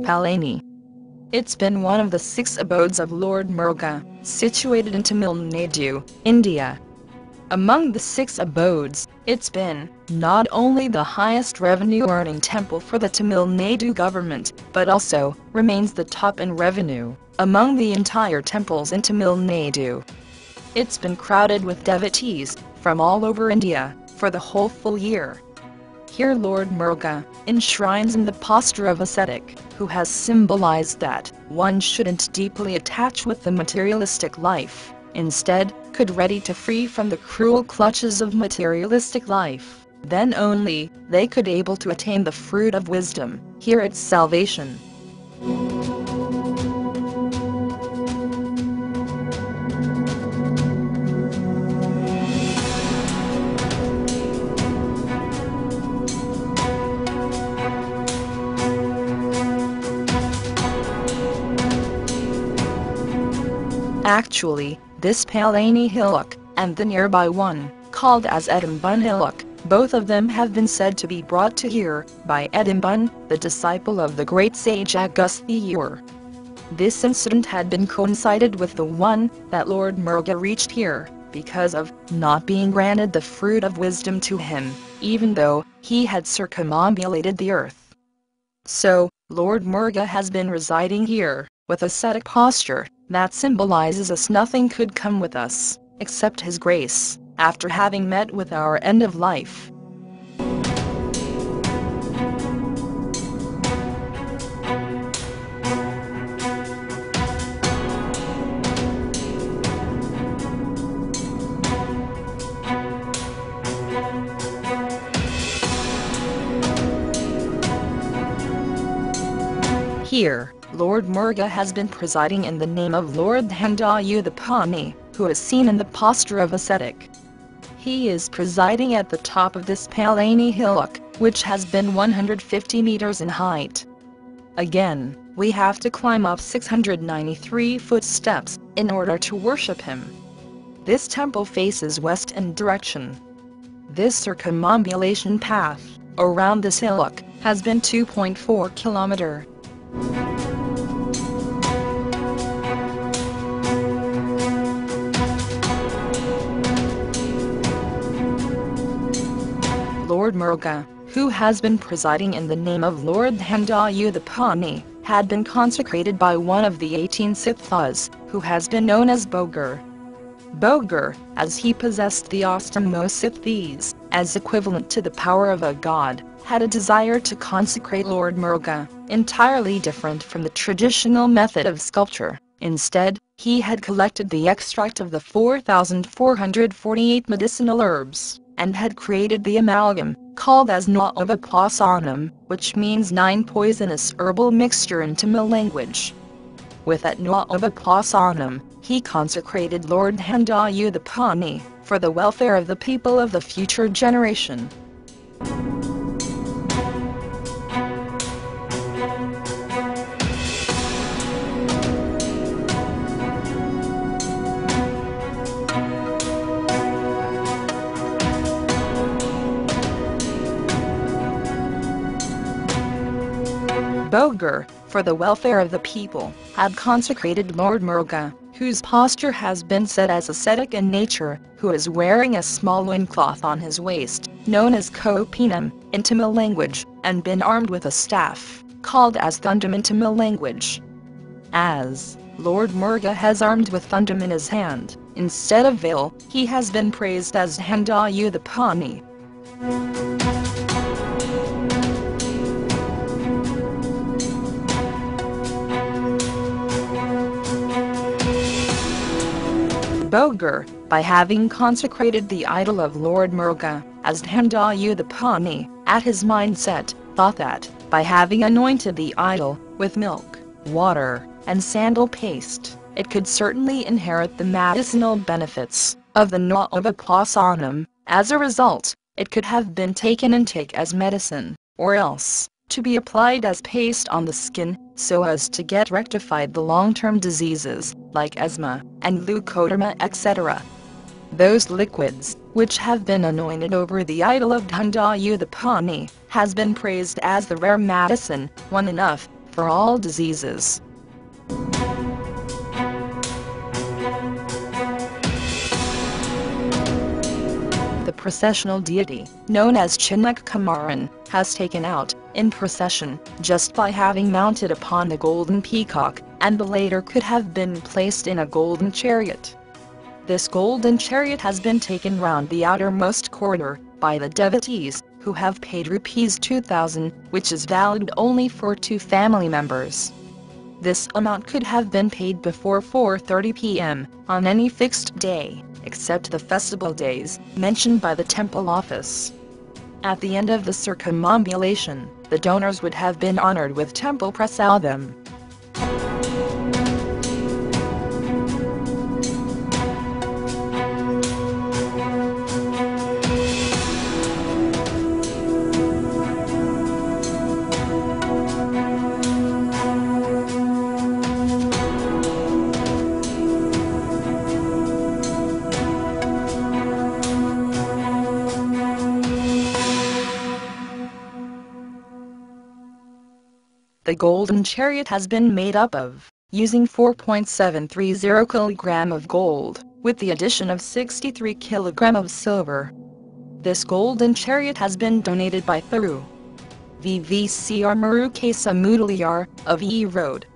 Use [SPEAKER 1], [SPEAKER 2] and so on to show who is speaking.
[SPEAKER 1] Palani. It's been one of the 6 abodes of Lord Muruga, situated in Tamil Nadu, India. Among the 6 abodes, it's been not only the highest revenue-earning temple for the Tamil Nadu government, but also remains the top in revenue among the entire temples in Tamil Nadu. It's been crowded with devotees from all over India for the whole full year. Here Lord Muruga enshrines in the posture of ascetic, who has symbolized that one shouldn't deeply attach with the materialistic life, instead, could ready to free from the cruel clutches of materialistic life. Then only, they could able to attain the fruit of wisdom, here its salvation. Actually, this Palani hillock, and the nearby one, called as Idumban hillock, both of them have been said to be brought to here by Idumban, the disciple of the great sage Agasthiyar. This incident had been coincided with the one that Lord Muruga reached here, because of not being granted the fruit of wisdom to him, even though he had circumambulated the earth. So, Lord Muruga has been residing here, with ascetic posture, that symbolizes us nothing could come with us, except His grace, after having met with our end of life. Here, Lord Muruga has been presiding in the name of Lord Udupani, who is seen in the posture of ascetic. He is presiding at the top of this Palani hillock, which has been 150 meters in height. Again, we have to climb up 693 footsteps in order to worship him. This temple faces west in direction. This circumambulation path around this hillock has been 2.4 kilometers. Lord Muruga, who has been presiding in the name of Lord Udupani, had been consecrated by one of the 18 Sithas, who has been known as Bogar. Bogar, as he possessed the Astamosithis, as equivalent to the power of a god, had a desire to consecrate Lord Muruga, entirely different from the traditional method of sculpture. Instead, he had collected the extract of the 4,448 medicinal herbs, and had created the amalgam, called as Navapasanam, which means 9 poisonous herbal mixture in Tamil language. With that Navapasanam, he consecrated Lord Udupani, for the welfare of the people of the future generation. Bogar, for the welfare of the people, had consecrated Lord Muruga, whose posture has been said as ascetic in nature, who is wearing a small loincloth on his waist, known as kopinam in Tamil language, and been armed with a staff, called as thundam in Tamil language. As Lord Muruga has armed with thundam in his hand, instead of veil, he has been praised as Udupani. Bogar, by having consecrated the idol of Lord Muruga, as Udupani, at his mindset, thought that, by having anointed the idol, with milk, water, and sandal paste, it could certainly inherit the medicinal benefits of the Navapasanam. As a result, it could have been taken and take as medicine, or else, to be applied as paste on the skin, so as to get rectified the long-term diseases, like asthma, and leukoderma etc. Those liquids, which have been anointed over the idol of Udupani, has been praised as the rare medicine, one enough, for all diseases. The processional deity, known as Chinak Kumaran, has taken out, in procession, just by having mounted upon the golden peacock, and the later could have been placed in a golden chariot. This golden chariot has been taken round the outermost corridor, by the devotees, who have paid rupees 2,000, which is valid only for 2 family members. This amount could have been paid before 4:30 p.m., on any fixed day, except the festival days, mentioned by the temple office. At the end of the circumambulation, the donors would have been honored with temple prasadam. The golden chariot has been made up of, using 4.730 kg of gold, with the addition of 63 kg of silver. This golden chariot has been donated by Thiru VVCR Muruga Mudaliar, of E Road.